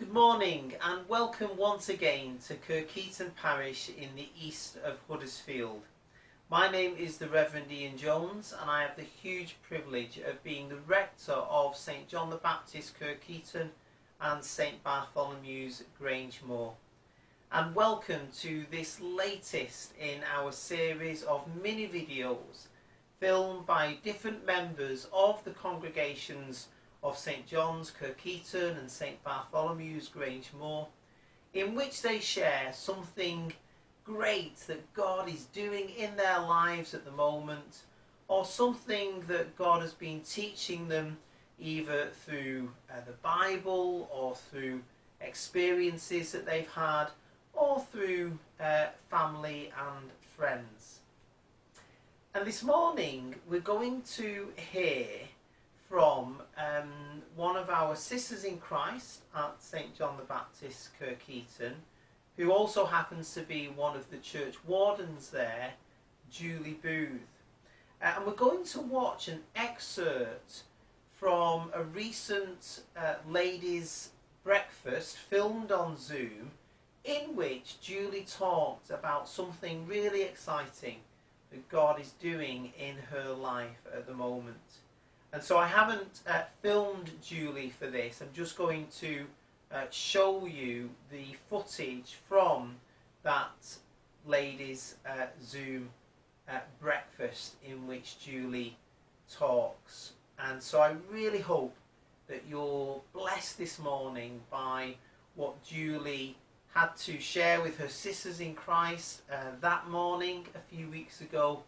Good morning and welcome once again to Kirkheaton Parish in the east of Huddersfield. My name is the Reverend Ian Jones and I have the huge privilege of being the rector of St John the Baptist Kirkheaton and St Bartholomew's Grangemore. And welcome to this latest in our series of mini videos filmed by different members of the congregations of St John's Kirkheaton and St Bartholomew's Grangemore, in which they share something great that God is doing in their lives at the moment, or something that God has been teaching them either through the Bible or through experiences that they've had or through family and friends. And this morning we're going to hear from one of our sisters in Christ at St John the Baptist Kirkheaton, who also happens to be one of the church wardens there, Julie Booth. And we're going to watch an excerpt from a recent ladies' breakfast filmed on Zoom, in which Julie talked about something really exciting that God is doing in her life at the moment. And so I haven't filmed Julie for this. I'm just going to show you the footage from that ladies' Zoom breakfast in which Julie talks. And so I really hope that you're blessed this morning by what Julie had to share with her sisters in Christ that morning a few weeks ago,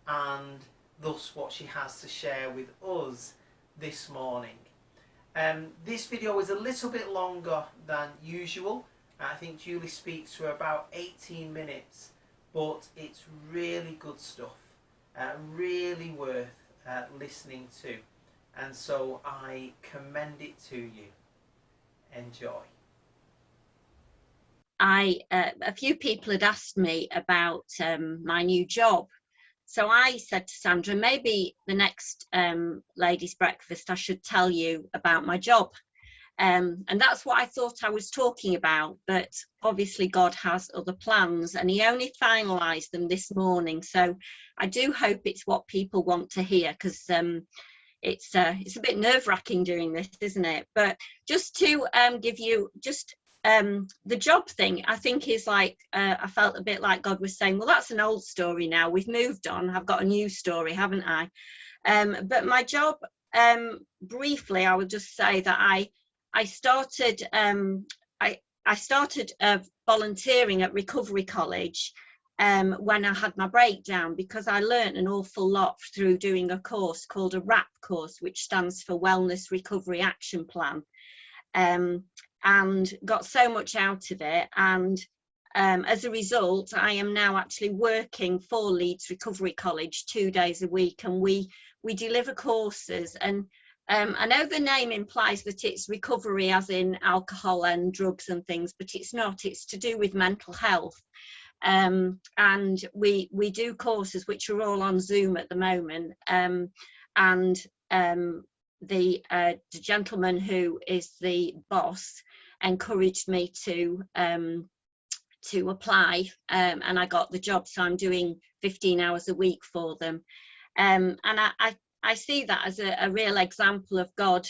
and thus what she has to share with us this morning. This video is a little bit longer than usual. I think Julie speaks for about 18 minutes, but it's really good stuff, really worth listening to, and so I commend it to you. Enjoy. A few people had asked me about my new job. So I said to Sandra, maybe the next ladies' breakfast I should tell you about my job. And that's what I thought I was talking about, but obviously God has other plans and he only finalised them this morning. So I do hope it's what people want to hear, because it's a bit nerve-wracking doing this, isn't it? But just to give you just the job thing, I think is like I felt a bit like God was saying, well, that's an old story now, we've moved on, I've got a new story, haven't I? But my job, briefly, I would just say that I started volunteering at Recovery College when I had my breakdown, because I learnt an awful lot through doing a course called a WRAP course, which stands for Wellness Recovery Action Plan. And got so much out of it, and as a result I am now actually working for Leeds Recovery College 2 days a week, and we deliver courses. And I know the name implies that it's recovery as in alcohol and drugs and things, but it's not. It's to do with mental health, and we do courses which are all on Zoom at the moment, the gentleman who is the boss encouraged me to apply, and I got the job. So I'm doing 15 hours a week for them, and I see that as a real example of God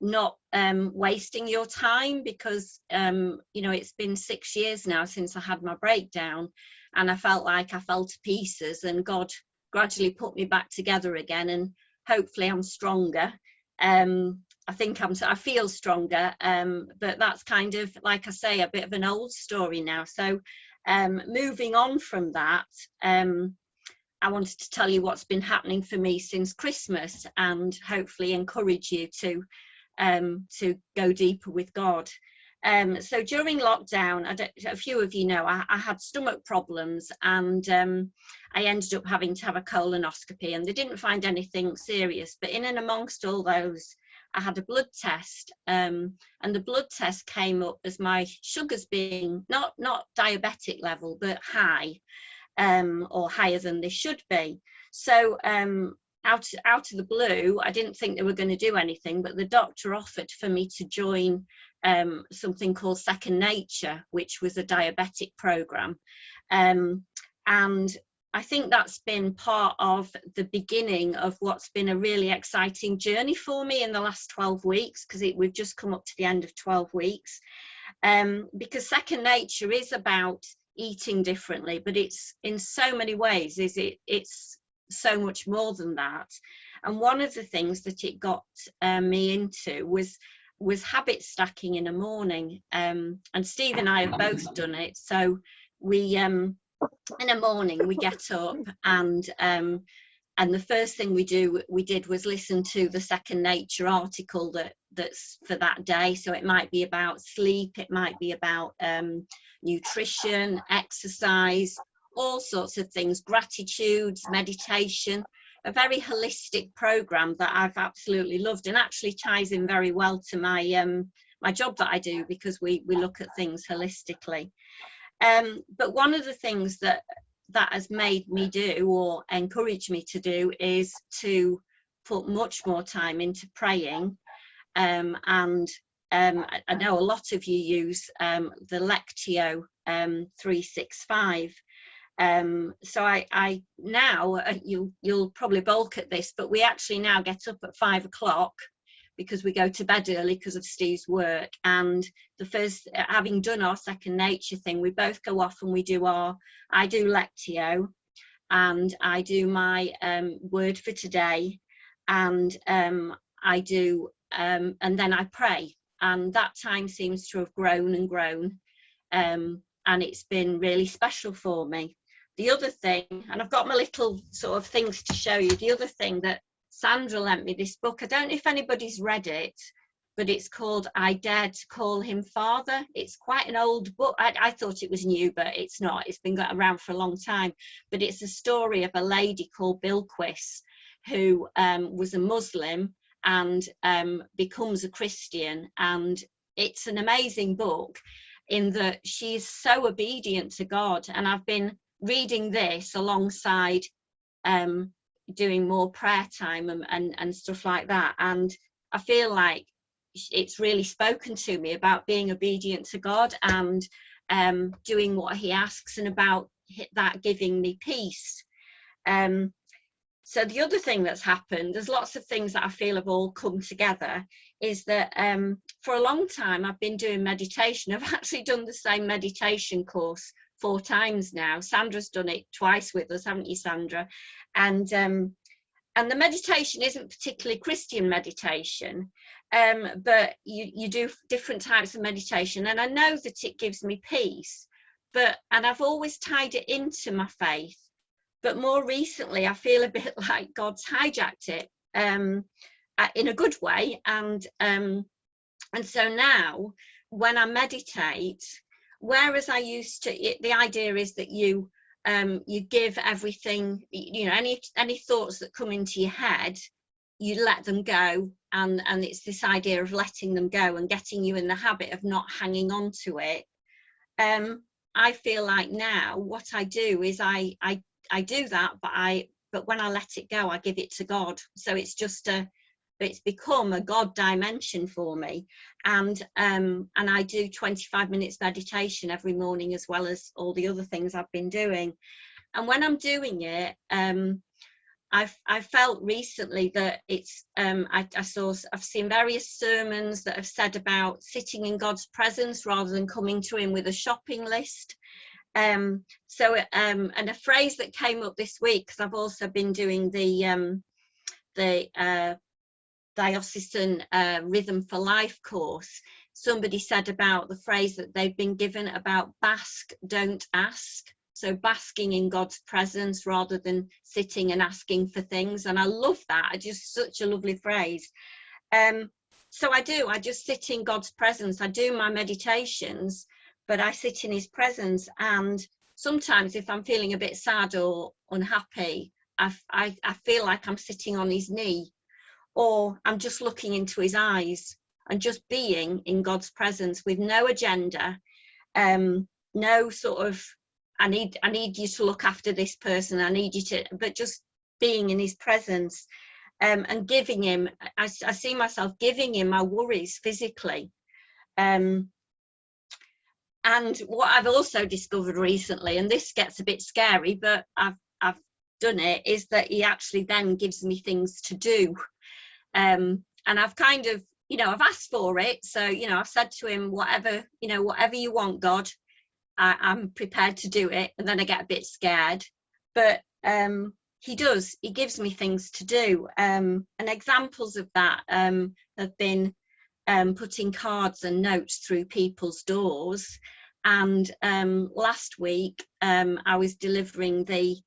not wasting your time, because you know, it's been 6 years now since I had my breakdown, and I felt like I fell to pieces, and God gradually put me back together again, and hopefully I'm stronger. I feel stronger, but that's kind of, like I say, a bit of an old story now. So moving on from that, I wanted to tell you what's been happening for me since Christmas, and hopefully encourage you to go deeper with God. So during lockdown, a few of you know, I had stomach problems, and I ended up having to have a colonoscopy, and they didn't find anything serious. But in and amongst all those, I had a blood test, and the blood test came up as my sugars being not diabetic level, but high, or higher than they should be. So out of the blue, I didn't think they were going to do anything, but the doctor offered for me to join something called Second Nature, which was a diabetic program. And I think that's been part of the beginning of what's been a really exciting journey for me in the last 12 weeks, because we've just come up to the end of 12 weeks. Because Second Nature is about eating differently, but it's in so many ways it's so much more than that. And one of the things that it got me into was habit stacking in the morning. And Steve and I have both done it. So we in the morning we get up, and the first thing we did was listen to the Second Nature article that's for that day. So it might be about sleep, it might be about nutrition, exercise, all sorts of things, gratitudes, meditation. A very holistic program that I've absolutely loved, and actually ties in very well to my my job that I do, because we look at things holistically. But one of the things that has made me do, or encouraged me to do, is to put much more time into praying. And I know a lot of you use the Lectio 365. So I now, you'll probably balk at this, but we actually now get up at 5 o'clock, because we go to bed early because of Steve's work. And the first, having done our Second Nature thing, we both go off and I do Lectio, and I do my word for today, and I do, and then I pray. And that time seems to have grown and grown, and it's been really special for me. The other thing, and I've got my little sort of things to show you, the other thing that Sandra lent me, this book, I don't know if anybody's read it, but it's called I Dare to Call Him Father. It's quite an old book. I thought it was new, but it's not. It's been around for a long time. But it's a story of a lady called Bilquis, who was a Muslim and becomes a Christian. And it's an amazing book in that she's so obedient to God. And I've been reading this alongside doing more prayer time and stuff like that, and I feel like it's really spoken to me about being obedient to God and doing what he asks, and about that giving me peace. So the other thing that's happened, there's lots of things that I feel have all come together, is that for a long time I've been doing meditation. I've actually done the same meditation course 4 times now. Sandra's done it twice with us, haven't you, Sandra? And the meditation isn't particularly Christian meditation, but you do different types of meditation, and I know that it gives me peace, and I've always tied it into my faith, but more recently I feel a bit like God's hijacked it in a good way, and so now when I meditate, whereas I used to, the idea is that you give everything, you know, any thoughts that come into your head, you let them go, and it's this idea of letting them go and getting you in the habit of not hanging on to it. I feel like now what I do is I do that, but when I let it go, I give it to God. So it's just it's become a God dimension for me, and I do 25 minutes meditation every morning, as well as all the other things I've been doing. And when I'm doing it, I felt recently that it's I've seen various sermons that have said about sitting in God's presence rather than coming to him with a shopping list. And a phrase that came up this week, because I've also been doing the Diocesan Rhythm for Life course. Somebody said about the phrase that they've been given about bask, don't ask. So basking in God's presence rather than sitting and asking for things. And I love that. It's just such a lovely phrase. So I just sit in God's presence. I do my meditations, but I sit in his presence. And sometimes if I'm feeling a bit sad or unhappy, I feel like I'm sitting on his knee, or I'm just looking into his eyes and just being in God's presence with no agenda, no sort of, I need you to look after this person, I need you to, but just being in his presence, and giving him, I see myself giving him my worries physically. And what I've also discovered recently, and this gets a bit scary, but I've done it, is that he actually then gives me things to do. And I've kind of, I've asked for it. So, I've said to him, whatever you want, God, I'm prepared to do it. And then I get a bit scared. But he gives me things to do. And examples of that have been putting cards and notes through people's doors. And last week I was delivering the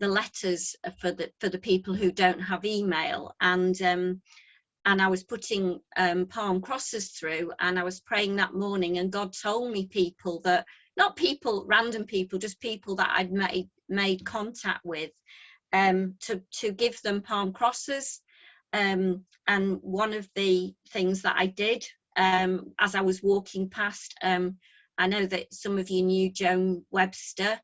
letters for the people who don't have email, and I was putting palm crosses through, and I was praying that morning, and God told me people that, not people, random people, just people that I'd made contact with, to give them palm crosses. And one of the things that I did as I was walking past, I know that some of you knew Joan Webster,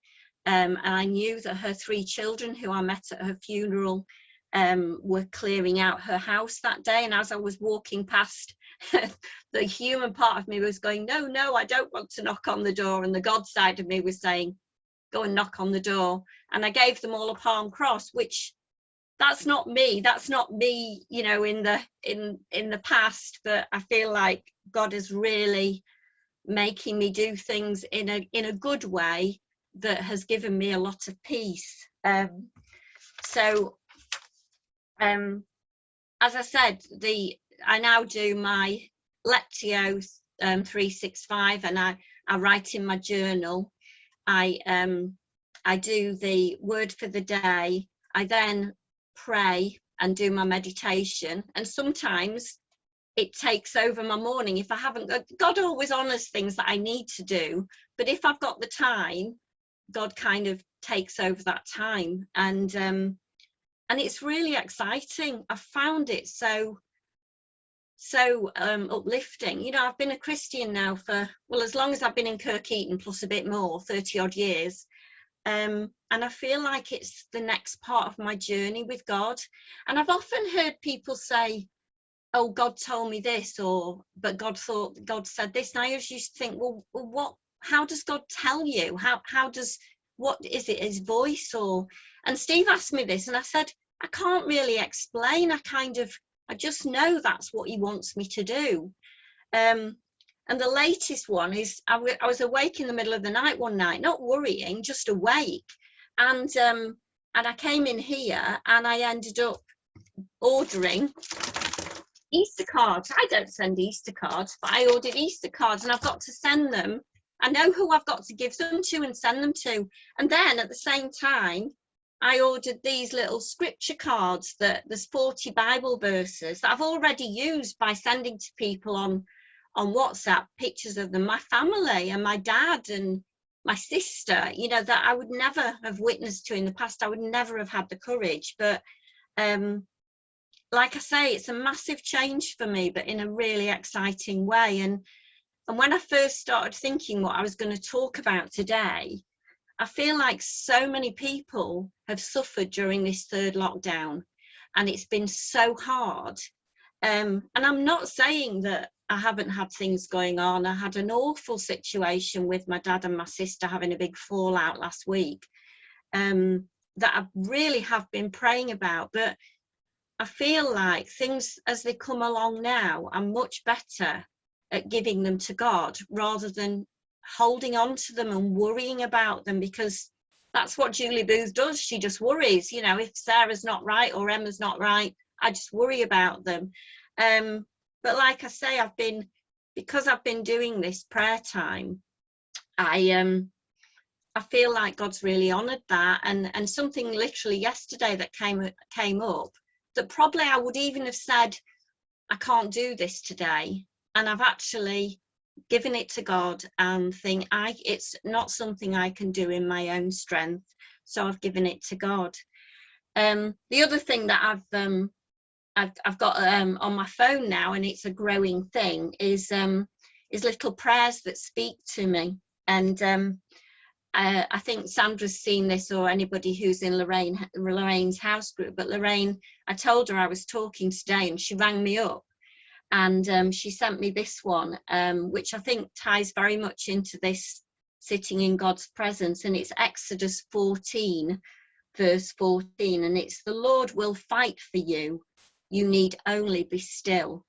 and I knew that her 3 children who I met at her funeral were clearing out her house that day. And as I was walking past, the human part of me was going, no, I don't want to knock on the door. And the God side of me was saying, go and knock on the door. And I gave them all a palm cross, which that's not me, in the past, but I feel like God is really making me do things in a good way that has given me a lot of peace. So as I said, I now do my Lectio 365, and I write in my journal. I do the word for the day. I then pray and do my meditation, and sometimes it takes over my morning if I haven't got. God always honors things that I need to do, but if I've got the time, God kind of takes over that time, and it's really exciting. I found it so uplifting. I've been a Christian now for, well, as long as I've been in Kirkeaton, plus a bit more, 30 odd years. And I feel like it's the next part of my journey with God. And I've often heard people say, oh, God told me this, but God said this. And I always used to think, well, what, how does God tell you? What is it, his voice? And Steve asked me this, and I said, I can't really explain. I just know that's what he wants me to do. And the latest one is, I was awake in the middle of the night one night, not worrying, just awake. And I came in here and I ended up ordering Easter cards. I don't send Easter cards, but I ordered Easter cards, and I've got to send them. I know who I've got to give them to and send them to. And then at the same time, I ordered these little scripture cards that there's 40 Bible verses that I've already used by sending to people on WhatsApp, pictures of them, my family and my dad and my sister, that I would never have witnessed to in the past. I would never have had the courage. But like I say, it's a massive change for me, but in a really exciting way. And when I first started thinking what I was going to talk about today, I feel like so many people have suffered during this 3rd lockdown, and it's been so hard. And I'm not saying that I haven't had things going on. I had an awful situation with my dad and my sister having a big fallout last week that I really have been praying about. But I feel like things as they come along now, I'm much better at giving them to God rather than holding on to them and worrying about them, because that's what Julie Booth does. She just worries. If Sarah's not right or Emma's not right, I just worry about them. But like I say, because I've been doing this prayer time, I feel like God's really honoured that, and something literally yesterday that came up that probably I would even have said, I can't do this today, and I've actually given it to God and think it's not something I can do in my own strength, so I've given it to God. The other thing that I've got on my phone now, and it's a growing thing, is little prayers that speak to me. And I think Sandra's seen this, or anybody who's in Lorraine's house group. But Lorraine, I told her I was talking today, and she rang me up, And she sent me this one, which I think ties very much into this sitting in God's presence, and it's Exodus 14 verse 14, and it's, "The Lord will fight for you, you need only be still."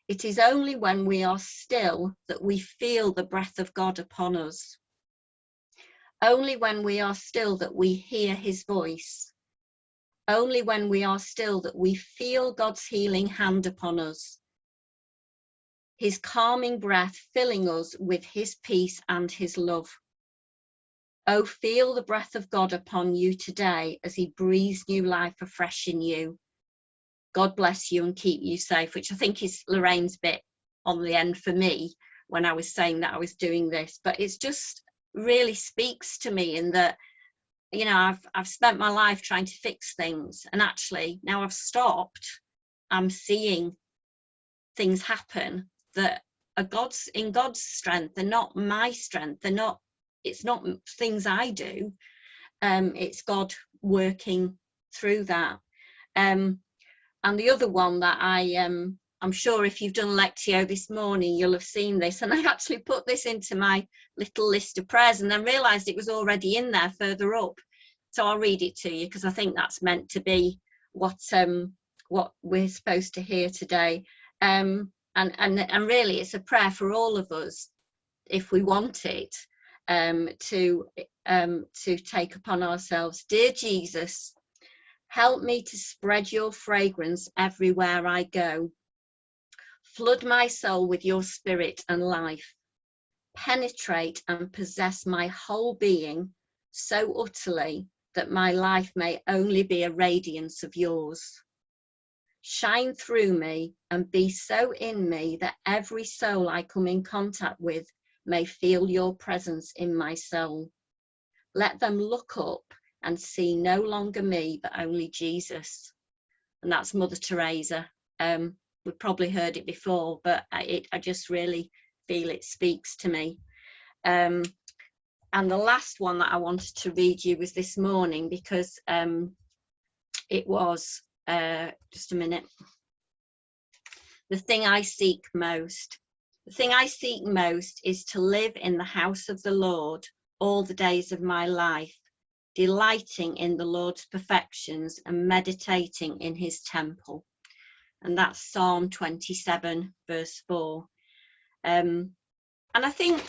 It is only when we are still that we feel the breath of God upon us. Only when we are still that we hear his voice. Only when we are still that we feel God's healing hand upon us, his calming breath filling us with his peace and his love. Oh, feel the breath of God upon you today as he breathes new life afresh in you. God bless you and keep you safe, which I think is Lorraine's bit on the end for me when I was saying that I was doing this. But it's just really speaks to me in that, you know, I've spent my life trying to fix things, and actually now I've stopped, I'm seeing things happen that are in God's strength. They're not my strength. It's not things I do. It's God working through that. And the other one that I'm sure if you've done Lectio this morning, you'll have seen this. And I actually put this into my little list of prayers and then realised it was already in there further up. So I'll read it to you because I think that's meant to be what we're supposed to hear today. And really, it's a prayer for all of us, if we want it, to take upon ourselves. Dear Jesus, help me to spread your fragrance everywhere I go. Flood my soul with your spirit and life. Penetrate and possess my whole being so utterly that my life may only be a radiance of yours. Shine through me and be so in me that every soul I come in contact with may feel your presence in my soul. Let them look up and see no longer me, but only Jesus. And that's Mother Teresa. We've probably heard it before, but I just really feel it speaks to me. And the last one that I wanted to read you was this morning, because it was, just a minute. The thing I seek most. The thing I seek most is to live in the house of the Lord all the days of my life, delighting in the Lord's perfections and meditating in his temple. And that's Psalm 27 verse 4. And I think,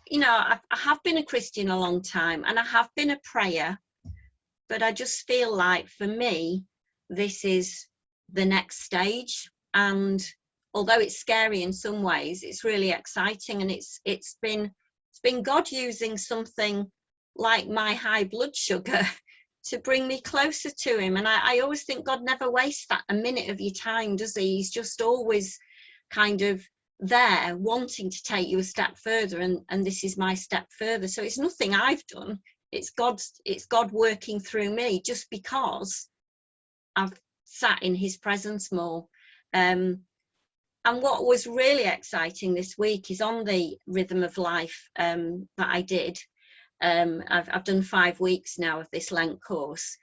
you know, I have been a Christian a long time and I have been a prayer, but I just feel like for me this is the next stage. And although it's scary in some ways, it's really exciting, and it's been God using something like my high blood sugar to bring me closer to him. And I always think God never wastes a minute of your time, does he? He's just always kind of there wanting to take you a step further, and this is my step further. So it's nothing I've done, it's God working through me, just because I've sat in his presence more. And what was really exciting this week is on the Rhythm of Life that I did. I've done 5 weeks now of this Lent course.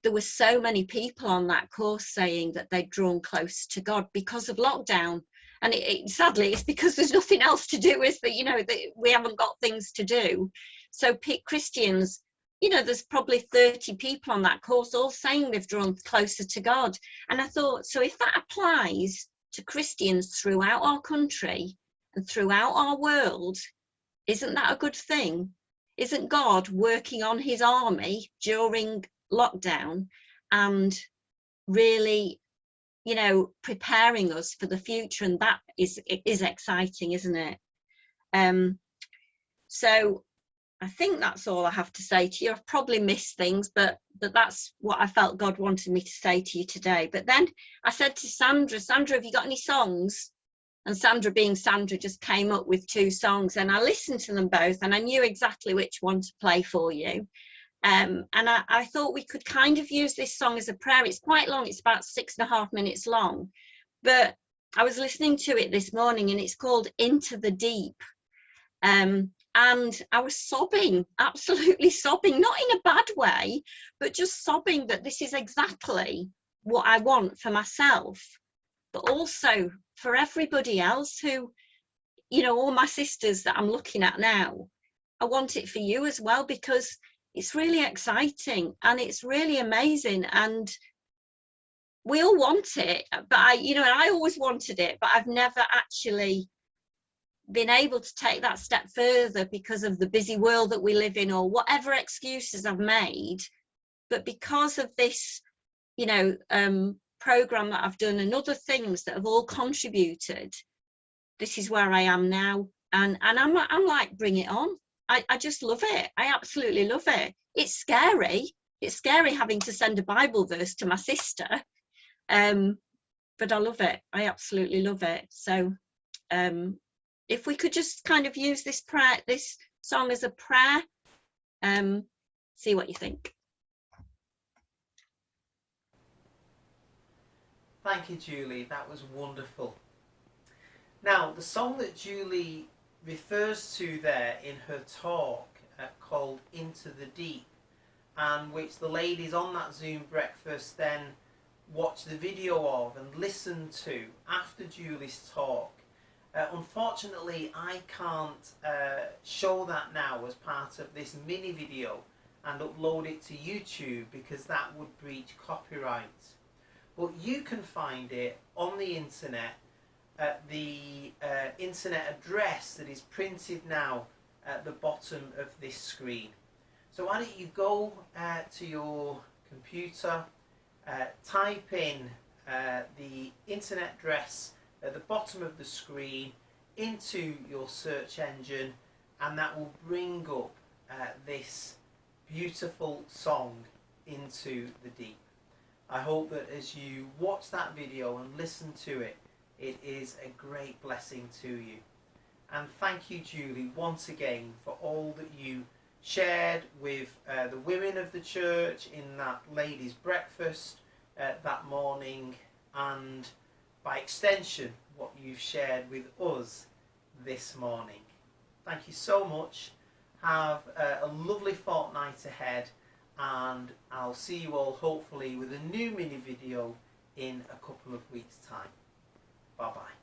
There were so many people on that course saying that they'd drawn close to God because of lockdown. And sadly, it's because there's nothing else to do, is that, you know, that we haven't got things to do. So Christians, you know, there's probably 30 people on that course all saying they've drawn closer to God. And I thought, so if that applies to Christians throughout our country and throughout our world, isn't that a good thing? Isn't God working on his army during lockdown and really, you know, preparing us for the future? And that is exciting, isn't it? So I think that's all I have to say to you. I've probably missed things, but that's what I felt God wanted me to say to you today. But then I said to Sandra, have you got any songs? And Sandra, being Sandra, just came up with 2 songs, and I listened to them both and I knew exactly which one to play for you. And I thought we could kind of use this song as a prayer. It's quite long, it's about 6.5 minutes long, but I was listening to it this morning and it's called Into the Deep. And I was sobbing, absolutely sobbing, not in a bad way, but just sobbing that this is exactly what I want for myself. but also for everybody else who, you know, all my sisters that I'm looking at now. I want it for you as well, because it's really exciting and it's really amazing, and we all want it. But I always wanted it, but I've never actually been able to take that step further because of the busy world that we live in, or whatever excuses I've made. But because of this, program that I've done and other things that have all contributed, this is where I am now. And I'm like, bring it on. I just love it. I absolutely love it. It's scary. It's scary having to send a Bible verse to my sister. But I love it. I absolutely love it. So if we could just kind of use this song as a prayer, see what you think. Thank you, Julie. That was wonderful. Now, the song that Julie refers to there in her talk, called Into the Deep, and which the ladies on that Zoom breakfast then watched the video of and listened to after Julie's talk. Unfortunately, I can't show that now as part of this mini video and upload it to YouTube, because that would breach copyright. But you can find it on the internet at the internet address that is printed now at the bottom of this screen. So why don't you go to your computer, type in the internet address at the bottom of the screen into your search engine, and that will bring up this beautiful song, Into the Deep. I hope that as you watch that video and listen to it, it is a great blessing to you. And thank you, Julie, once again for all that you shared with the women of the church in that ladies' breakfast that morning, and by extension what you've shared with us this morning. Thank you so much. Have a lovely fortnight ahead, and I'll see you all hopefully with a new mini video in a couple of weeks' time. Bye bye.